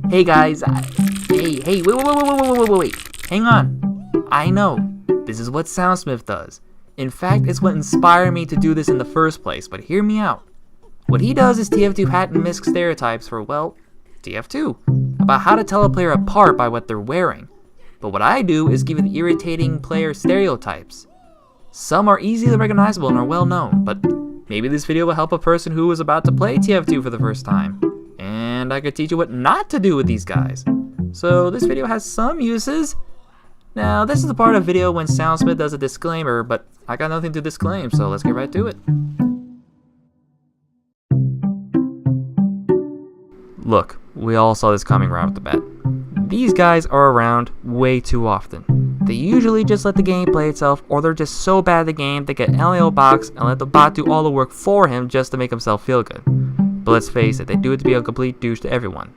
Hey guys, wait, hang on. I know, this is what Soundsmith does. In fact, it's what inspired me to do this in the first place, but hear me out. What he does is TF2 hat and misc stereotypes for, well, TF2, about how to tell a player apart by what they're wearing. But what I do is give the irritating player stereotypes. Some are easily recognizable and are well known, but maybe this video will help a person who is about to play TF2 for the first time. And I could teach you what not to do with these guys. So this video has some uses. Now this is the part of the video when Soundsmith does a disclaimer, but I got nothing to disclaim, so let's get right to it. Look, we all saw this coming right off the bat. These guys are around way too often. They usually just let the game play itself, or they're just so bad at the game they get LAO box and let the bot do all the work for him just to make himself feel good. But let's face it, they do it to be a complete douche to everyone.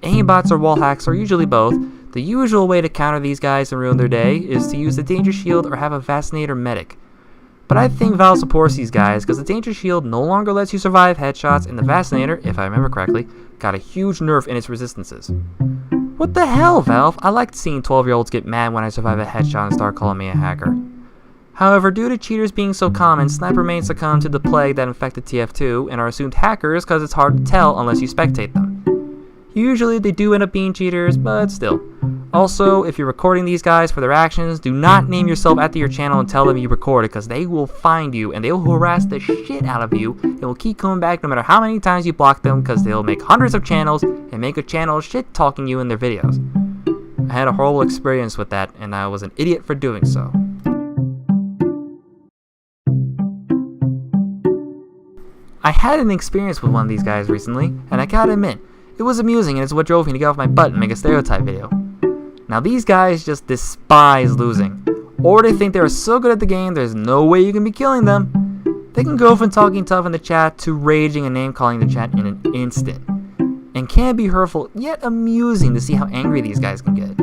Aimbots or wall hacks are usually both. The usual way to counter these guys and ruin their day is to use the danger shield or have a vaccinator medic. But I think Valve supports these guys because the danger shield no longer lets you survive headshots, and the vaccinator, if I remember correctly, got a huge nerf in its resistances. What the hell, Valve? I liked seeing 12-year-olds get mad when I survive a headshot and start calling me a hacker. However, due to cheaters being so common, sniper mains succumb to the plague that infected TF2 and are assumed hackers because it's hard to tell unless you spectate them. Usually they do end up being cheaters, but still. Also, if you're recording these guys for their actions, do not name yourself after your channel and tell them you recorded, because they will find you and they will harass the shit out of you and will keep coming back no matter how many times you block them, because they'll make hundreds of channels and make a channel shit talking you in their videos. I had a horrible experience with that and I was an idiot for doing so. I had an experience with one of these guys recently, and I gotta admit, it was amusing and it's what drove me to get off my butt and make a stereotype video. Now these guys just despise losing, or they think they are so good at the game there's no way you can be killing them. They can go from talking tough in the chat to raging and name calling the chat in an instant, and can be hurtful yet amusing to see how angry these guys can get.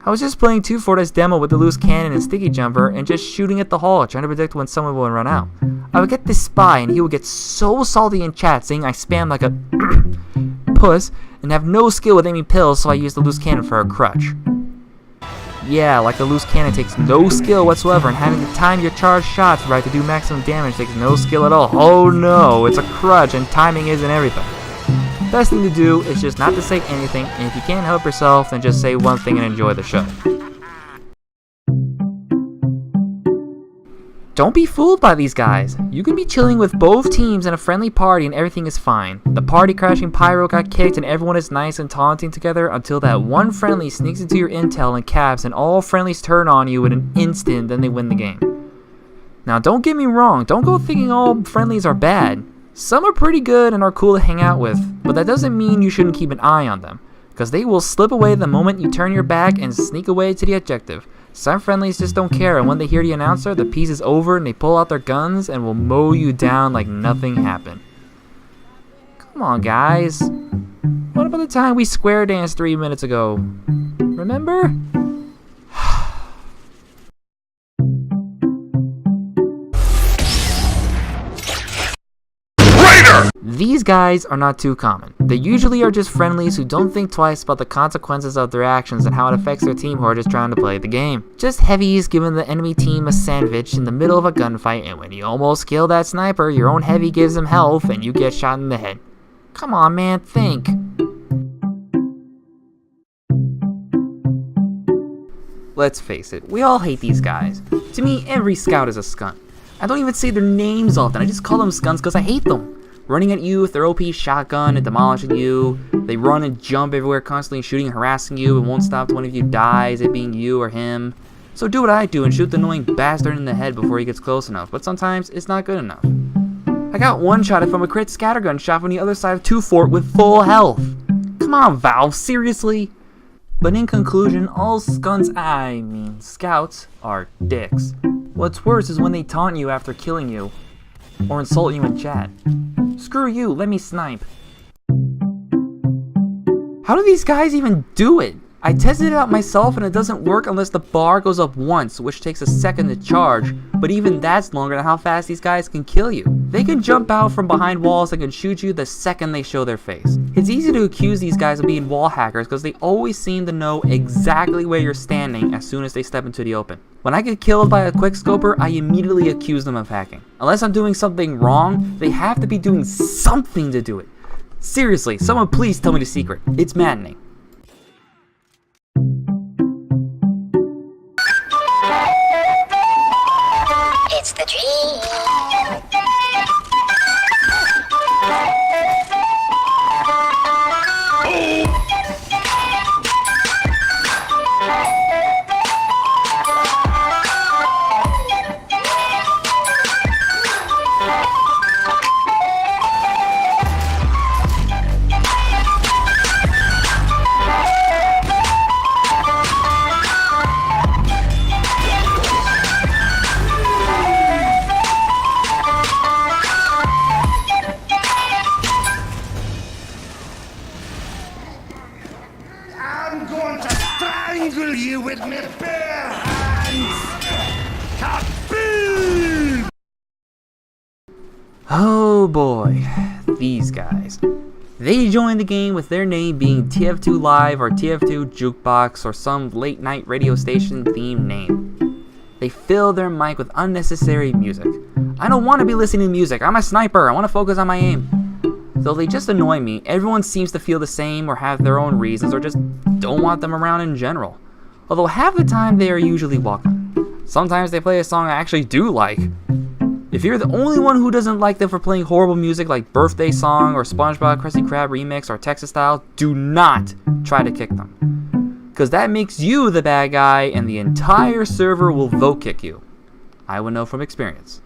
I was just playing 2 Fortnite's demo with the loose cannon and sticky jumper and just shooting at the hall trying to predict when someone will run out. I would get this spy and he would get so salty in chat saying I spam like a puss and have no skill with aiming pills, so I use the loose cannon for a crutch. Yeah, like the loose cannon takes no skill whatsoever, and having to time your charged shots right to do maximum damage takes no skill at all. Oh no, it's a crutch and timing isn't everything. Best thing to do is just not to say anything, and if you can't help yourself, then just say one thing and enjoy the show. Don't be fooled by these guys. You can be chilling with both teams in a friendly party and everything is fine. The party crashing pyro got kicked and everyone is nice and taunting together until that one friendly sneaks into your intel and caps and all friendlies turn on you in an instant, then they win the game. Now don't get me wrong, don't go thinking all friendlies are bad. Some are pretty good and are cool to hang out with, but that doesn't mean you shouldn't keep an eye on them, because they will slip away the moment you turn your back and sneak away to the objective. Some friendlies just don't care, and when they hear the announcer, the piece is over and they pull out their guns and will mow you down like nothing happened. Come on guys, what about the time we square danced 3 minutes ago? Remember? These guys are not too common. They usually are just friendlies who don't think twice about the consequences of their actions and how it affects their team who are just trying to play the game. Just heavies giving the enemy team a sandwich in the middle of a gunfight, and when you almost kill that sniper, your own heavy gives them health and you get shot in the head. Come on man, think. Let's face it, we all hate these guys. To me, every scout is a scunt. I don't even say their names often, I just call them scunts because I hate them. Running at you with their OP shotgun and demolishing you. They run and jump everywhere, constantly shooting and harassing you and won't stop till one of you dies, it being you or him. So do what I do and shoot the annoying bastard in the head before he gets close enough, but sometimes it's not good enough. I got one-shotted from a crit scattergun shot from the other side of 2 Fort with full health. Come on Valve, seriously? But in conclusion, all scouts are dicks. What's worse is when they taunt you after killing you, or insult you in chat. Screw you, let me snipe. How do these guys even do it? I tested it out myself and it doesn't work unless the bar goes up once, which takes a second to charge, but even that's longer than how fast these guys can kill you. They can jump out from behind walls and can shoot you the second they show their face. It's easy to accuse these guys of being wall hackers because they always seem to know exactly where you're standing as soon as they step into the open. When I get killed by a quickscoper, I immediately accuse them of hacking. Unless I'm doing something wrong, they have to be doing something to do it. Seriously, someone please tell me the secret. It's maddening. It's the dream. I'm going to strangle you with my bare hands! Kaboom! Oh boy, these guys. They joined the game with their name being TF2 Live or TF2 Jukebox or some late night radio station themed name. They fill their mic with unnecessary music. I don't want to be listening to music, I'm a sniper, I want to focus on my aim. Though they just annoy me, everyone seems to feel the same or have their own reasons or just don't want them around in general. Although half the time they are usually welcome. Sometimes they play a song I actually do like. If you're the only one who doesn't like them for playing horrible music like Birthday Song or SpongeBob Krusty Krab Remix or Texas Style, do not try to kick them. Because that makes you the bad guy and the entire server will vote kick you. I would know from experience.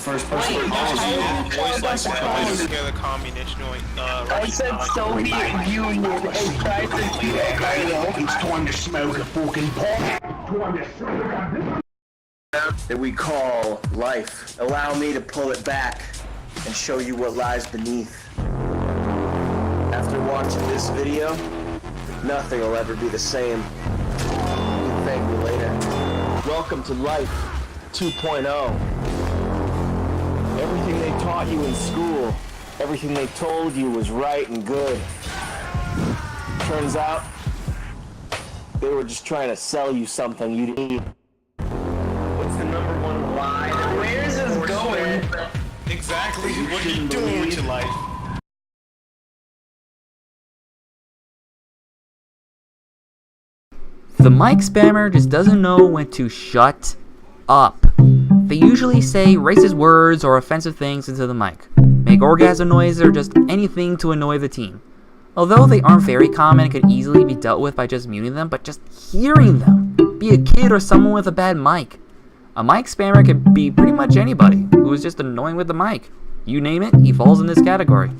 First person I said Soviet Union and tried to be It's time to smoke a fucking pot! that we call life. Allow me to pull it back and show you what lies beneath. After watching this video, nothing will ever be the same. You can thank me later. Welcome to Life 2.0. Everything they taught you in school, everything they told you was right and good. Turns out, they were just trying to sell you something you didn't need. What's the number one lie? Where is this going? Exactly. What are you doing with your life? The mic spammer just doesn't know when to shut up. They usually say racist words or offensive things into the mic, make orgasm noises or just anything to annoy the team. Although they aren't very common and could easily be dealt with by just muting them, but just hearing them, be a kid or someone with a bad mic. A mic spammer could be pretty much anybody who is just annoying with the mic. You name it, he falls in this category.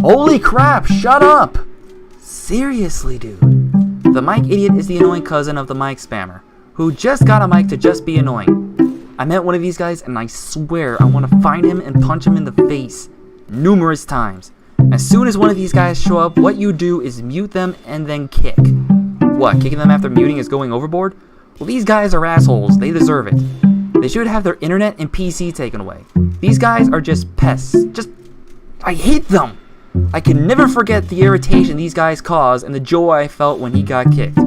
Holy crap, shut up! Seriously, dude. The mic idiot is the annoying cousin of the mic spammer, who just got a mic to just be annoying. I met one of these guys and I swear I want to find him and punch him in the face numerous times. As soon as one of these guys show up, what you do is mute them and then kick. What, kicking them after muting is going overboard? Well, these guys are assholes, they deserve it. They should have their internet and PC taken away. These guys are just pests. I hate them! I can never forget the irritation these guys cause and the joy I felt when he got kicked.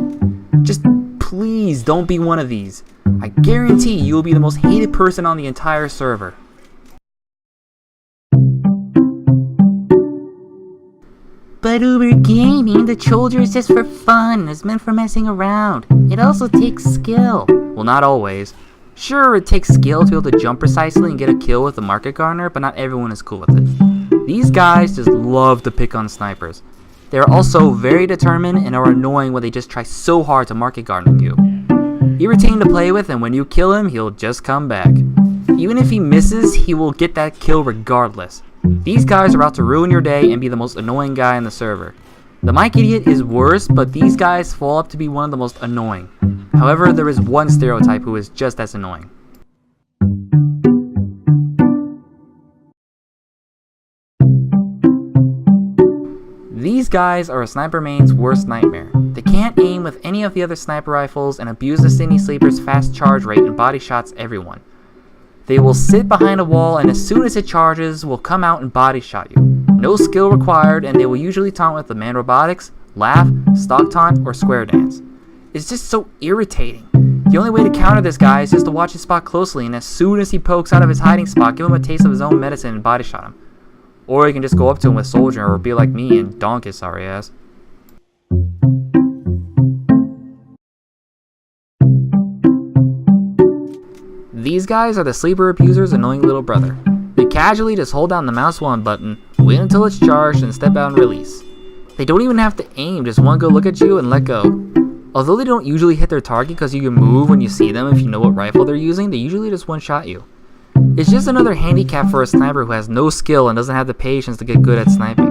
Just please don't be one of these. I guarantee you will be the most hated person on the entire server. But Uber Gaming, the soldier is just for fun. It's meant for messing around. It also takes skill. Well, not always. Sure, it takes skill to be able to jump precisely and get a kill with the market gardener, but not everyone is cool with it. These guys just love to pick on snipers. They are also very determined and are annoying when they just try so hard to market garden you. Irritating to play with, and when you kill him, he'll just come back. Even if he misses, he will get that kill regardless. These guys are out to ruin your day and be the most annoying guy in the server. The Mike Idiot is worse, but these guys fall up to be one of the most annoying. However, there is one stereotype who is just as annoying. These guys are a sniper main's worst nightmare. They can't aim with any of the other sniper rifles and abuse the City Sleeper's fast charge rate and body shots everyone. They will sit behind a wall and as soon as it charges, will come out and body shot you. No skill required, and they will usually taunt with the man robotics, laugh, stock taunt, or square dance. It's just so irritating. The only way to counter this guy is just to watch his spot closely, and as soon as he pokes out of his hiding spot, give him a taste of his own medicine and body shot him. Or you can just go up to him with Soldier, or be like me and donk his sorry ass. These guys are the sleeper abuser's annoying little brother. They casually just hold down the mouse 1 button, wait until it's charged, and step out and release. They don't even have to aim, just one good look at you and let go. Although they don't usually hit their target because you can move when you see them if you know what rifle they're using, they usually just one-shot you. It's just another handicap for a sniper who has no skill and doesn't have the patience to get good at sniping.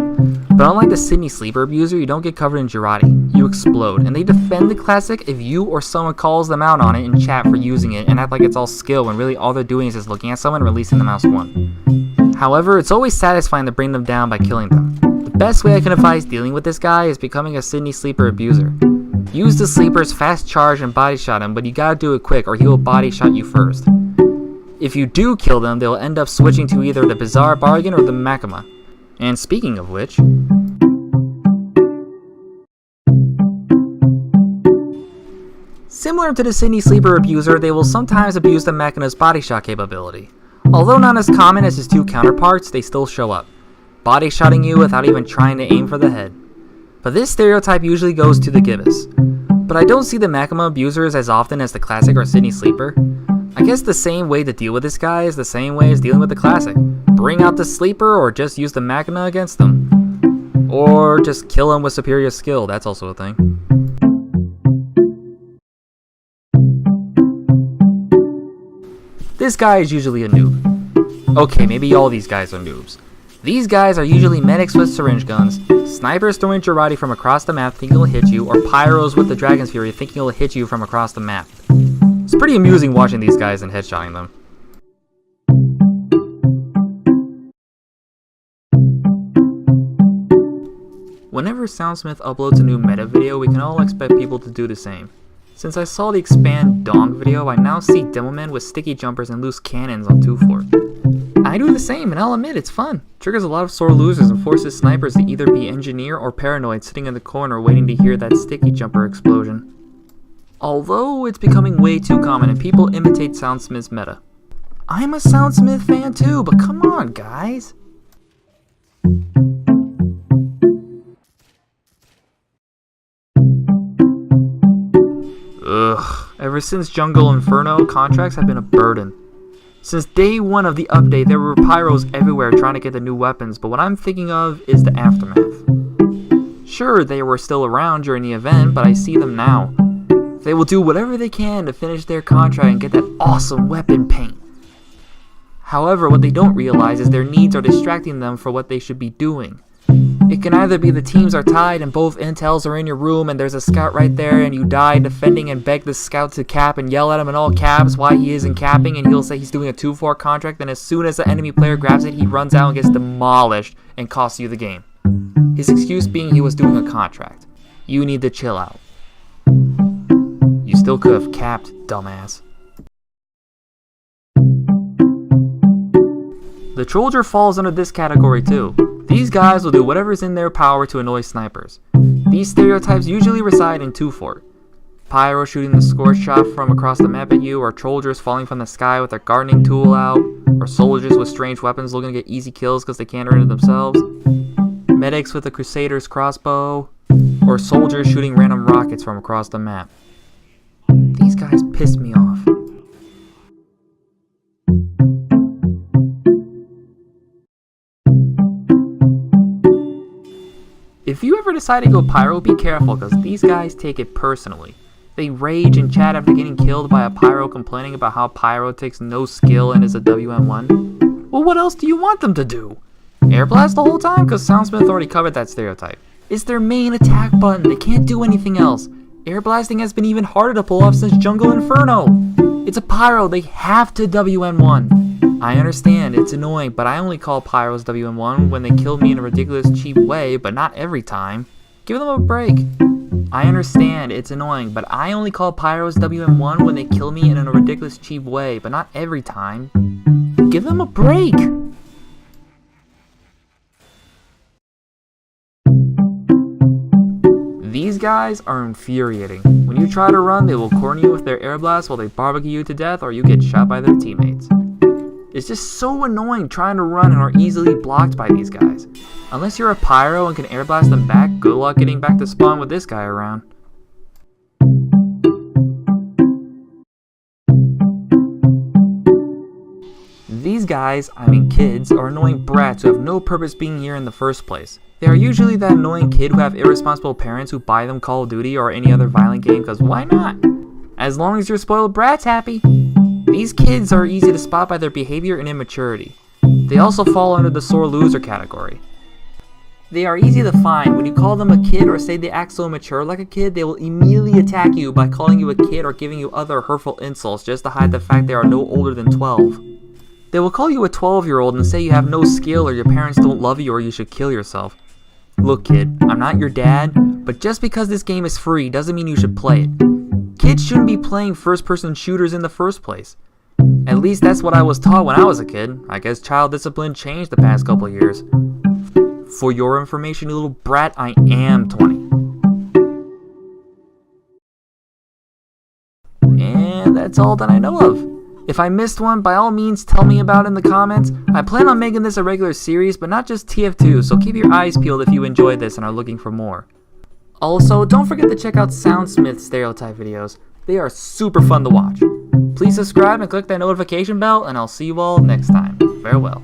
But unlike the Sydney sleeper abuser, you don't get covered in Girardi. You explode, and they defend the classic if you or someone calls them out on it in chat for using it and act like it's all skill when really all they're doing is just looking at someone and releasing the mouse 1. However, it's always satisfying to bring them down by killing them. The best way I can advise dealing with this guy is becoming a Sydney sleeper abuser. Use the sleeper's fast charge and body shot him, but you gotta do it quick or he will body shot you first. If you do kill them, they'll end up switching to either the Bizarre Bargain or the Makima. And speaking of which, similar to the Sydney sleeper abuser, they will sometimes abuse the Makima's body shot capability. Although not as common as his two counterparts, they still show up, body shotting you without even trying to aim for the head. But this stereotype usually goes to the gibbous. But I don't see the Makima abusers as often as the classic or Sydney sleeper. I guess the same way to deal with this guy is the same way as dealing with the classic. Bring out the sleeper or just use the Makima against them. Or just kill him with superior skill, that's also a thing. This guy is usually a noob. Okay, maybe all these guys are noobs. These guys are usually medics with syringe guns, snipers throwing Girardi from across the map thinking he'll hit you, or pyros with the Dragon's Fury thinking he'll hit you from across the map. It's pretty amusing watching these guys and headshotting them. Whenever Soundsmith uploads a new meta video, we can all expect people to do the same. Since I saw the Expand Dong video, I now see Demomen with sticky jumpers and loose cannons on 2-4. I do the same, and I'll admit it's fun. Triggers a lot of sore losers and forces snipers to either be engineer or paranoid sitting in the corner waiting to hear that sticky jumper explosion. Although it's becoming way too common and people imitate Soundsmith's meta. I'm a Soundsmith fan too, but come on guys. Ugh, ever since Jungle Inferno, contracts have been a burden. Since day one of the update, there were pyros everywhere trying to get the new weapons, but what I'm thinking of is the aftermath. Sure, they were still around during the event, but I see them now. They will do whatever they can to finish their contract and get that awesome weapon paint. However, what they don't realize is their needs are distracting them from what they should be doing. It can either be the teams are tied and both intels are in your room and there's a scout right there and you die defending and beg the scout to cap and yell at him in all caps why he isn't capping, and he'll say he's doing a 2-4 contract, and as soon as the enemy player grabs it, he runs out and gets demolished and costs you the game. His excuse being he was doing a contract. You need to chill out. You still could have capped, dumbass. The Trollger falls under this category too. These guys will do whatever's in their power to annoy snipers. These stereotypes usually reside in 2-4. Pyro shooting the score shot from across the map at you, or Trollgers falling from the sky with their gardening tool out, or soldiers with strange weapons looking to get easy kills because they can't earn it themselves. medics with a crusader's crossbow, or soldiers shooting random rockets from across the map. These guys piss me off. If you ever decide to go pyro, be careful, because these guys take it personally. They rage and chat after getting killed by a pyro, complaining about how pyro takes no skill and is a WM1. Well, what else do you want them to do? Air blast the whole time? Because Soundsmith already covered that stereotype. It's their main attack button. They can't do anything else. Air blasting has been even harder to pull off since Jungle Inferno. It's a pyro. They have to WM1. I understand, it's annoying, but I only call pyros WM1 when they kill me in a ridiculous cheap way, but not every time. Give them a break. I understand, it's annoying, but I only call pyros WM1 when they kill me in a ridiculous cheap way, but not every time. Give them a break! These guys are infuriating. When you try to run, they will corner you with their air blast while they barbecue you to death, or you get shot by their teammates. It's just so annoying trying to run and are easily blocked by these guys. Unless you're a pyro and can air blast them back, good luck getting back to spawn with this guy around. These guys, I mean kids, are annoying brats who have no purpose being here in the first place. They are usually that annoying kid who have irresponsible parents who buy them Call of Duty or any other violent game, because why not? As long as your spoiled brat's happy. These kids are easy to spot by their behavior and immaturity. They also fall under the sore loser category. They are easy to find. When you call them a kid or say they act so immature like a kid, they will immediately attack you by calling you a kid or giving you other hurtful insults just to hide the fact they are no older than 12. They will call you a 12-year-old and say you have no skill or your parents don't love you or you should kill yourself. Look kid, I'm not your dad, but just because this game is free doesn't mean you should play it. Kids shouldn't be playing first-person shooters in the first place. At least that's what I was taught when I was a kid. I guess child discipline changed the past couple of years. For your information, you little brat, I am 20. And that's all that I know of. If I missed one, by all means tell me about it in the comments. I plan on making this a regular series, but not just TF2, so keep your eyes peeled if you enjoyed this and are looking for more. Also, don't forget to check out Soundsmith stereotype videos. They are super fun to watch. Please subscribe and click that notification bell, and I'll see you all next time. Farewell.